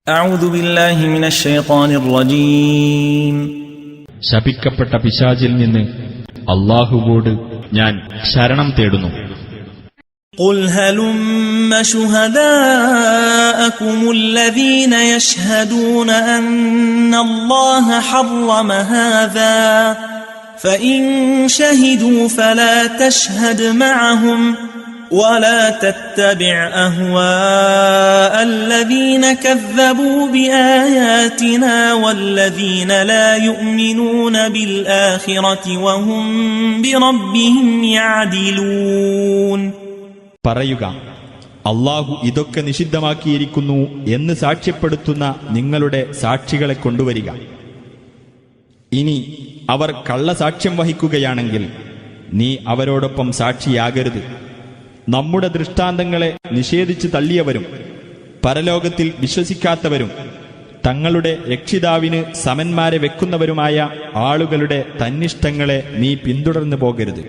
أعوذ بالله من الشيطان الرجيم ശപിക്കപ്പെട്ട പിശാചിൽ നിന്ന് അല്ലാഹുവോട് ഞാൻ ശരണം തേടുന്നു. قل هلم شهداءكم الذين يشهدون أن الله حرم هذا فإن شهدوا فلا تشهد معهم ولا تتبع أهواء الذين كذبوا بآياتنا والذين لا يؤمنون بالآخرة وهم بربهم يعدلون. പറയുക, അല്ലാഹു ഇതൊക്കെ നിഷിദ്ധമാക്കിയിരിക്കുന്നു എന്ന് സാക്ഷ്യപ്പെടുത്തുന്ന നിങ്ങളുടെ സാക്ഷികളെ കൊണ്ടുവരിക. ഇനി അവർ കള്ളസാക്ഷ്യം വഹിക്കുകയാണെങ്കിൽ നീ അവരോടൊപ്പം സാക്ഷിയാകരുത്. നമ്മുടെ ദൃഷ്ടാന്തങ്ങളെ നിഷേധിച്ച് തള്ളിയവരും പരലോകത്തിൽ വിശ്വസിക്കാത്തവരും തങ്ങളുടെ രക്ഷിതാവിന് സമന്മാരെ വെക്കുന്നവരുമായ ആളുകളുടെ തന്നിഷ്ടങ്ങളെ നീ പിന്തുടർന്നു പോകരുത്.